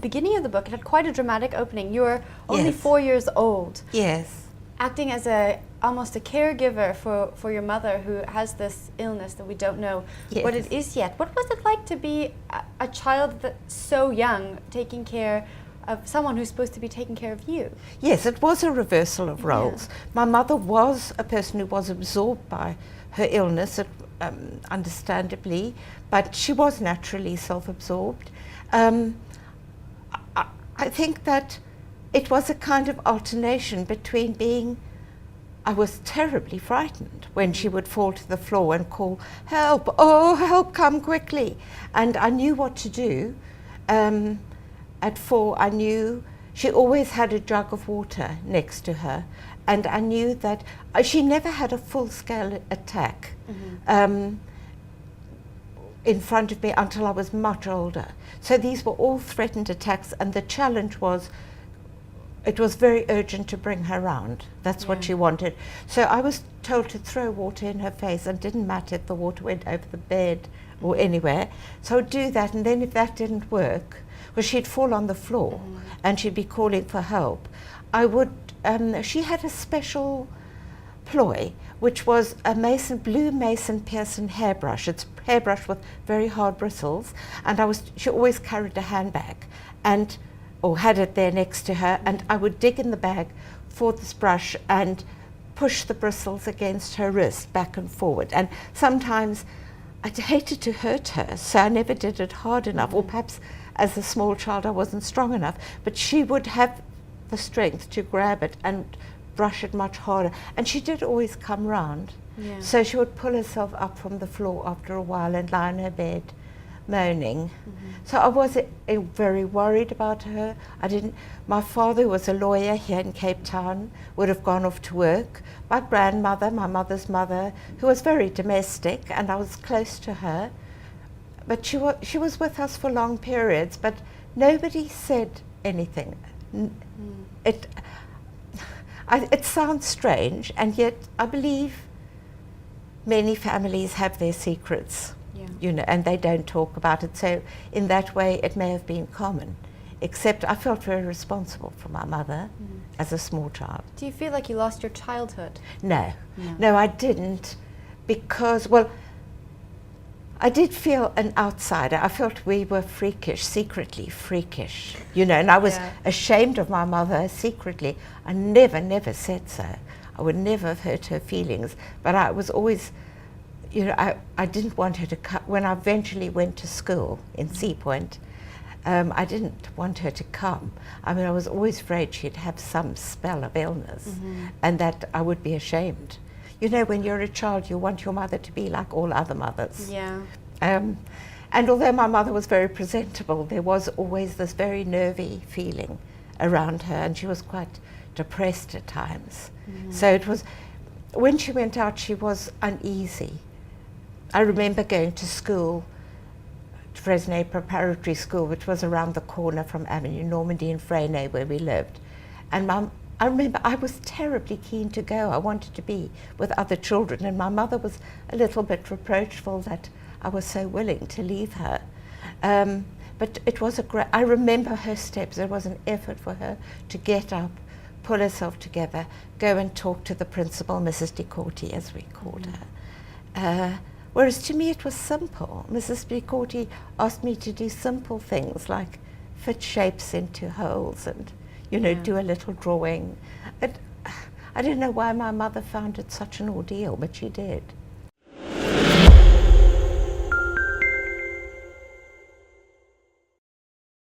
beginning of the book, it had quite a dramatic opening. You were only Yes. 4 years old, Yes. acting as almost a caregiver for your mother who has this illness that we don't know what Yes. it is yet. What was it like to be a child that's so young, taking care of someone who's supposed to be taking care of you? Yes, it was a reversal of roles. My mother was a person who was absorbed by her illness, understandably, but she was naturally self-absorbed. I think that it was a kind of alternation between being, I was terribly frightened when she would fall to the floor and call, "Help, oh help, come quickly." And I knew what to do. At 4, I knew she always had a jug of water next to her, and I knew that she never had a full-scale attack in front of me until I was much older. So these were all threatened attacks, and the challenge was, it was very urgent to bring her round. That's what she wanted. So I was told to throw water in her face, and it didn't matter if the water went over the bed or anywhere. So I would do that, and then if that didn't work, because she'd fall on the floor and she'd be calling for help, I would, she had a special ploy, which was a blue Mason Pearson hairbrush. It's a hairbrush with very hard bristles, and she always carried a handbag, or had it there next to her, and I would dig in the bag for this brush and push the bristles against her wrist back and forward. And sometimes I hated to hurt her, so I never did it hard enough, or perhaps as a small child I wasn't strong enough, but she would have the strength to grab it and brush it much harder, and she did always come round. So she would pull herself up from the floor after a while and lie in her bed moaning. So I was very worried about her. My father was a lawyer here in Cape Town, would have gone off to work. My grandmother, my mother's mother, who was very domestic, and I was close to her, but she was with us for long periods, but nobody said anything. It sounds strange, and yet I believe many families have their secrets, and they don't talk about it. So in that way, it may have been common, except I felt very responsible for my mother as a small child. Do you feel like you lost your childhood? No, I didn't, because, well, I did feel an outsider. I felt we were freakish, secretly freakish, and I was ashamed of my mother secretly. I never said so. I would never have hurt her feelings, but I was always, I didn't want her to come. When I eventually went to school in Sea Point, I didn't want her to come. I mean, I was always afraid she'd have some spell of illness, and that I would be ashamed. When you're a child, you want your mother to be like all other mothers. And although my mother was very presentable, there was always this very nervy feeling around her, and she was quite depressed at times. So it was, when she went out, she was uneasy. I remember going to school, Fresnay Preparatory School, which was around the corner from Avenue Normandy in Fresnay, where we lived. And I remember I was terribly keen to go. I wanted to be with other children, and my mother was a little bit reproachful that I was so willing to leave her. But it was I remember her steps. There was an effort for her to get up, pull herself together, go and talk to the principal, Mrs. De Corti, as we called her. Whereas to me it was simple. Mrs. De Corti asked me to do simple things like fit shapes into holes and do a little drawing. I don't know why my mother found it such an ordeal, but she did.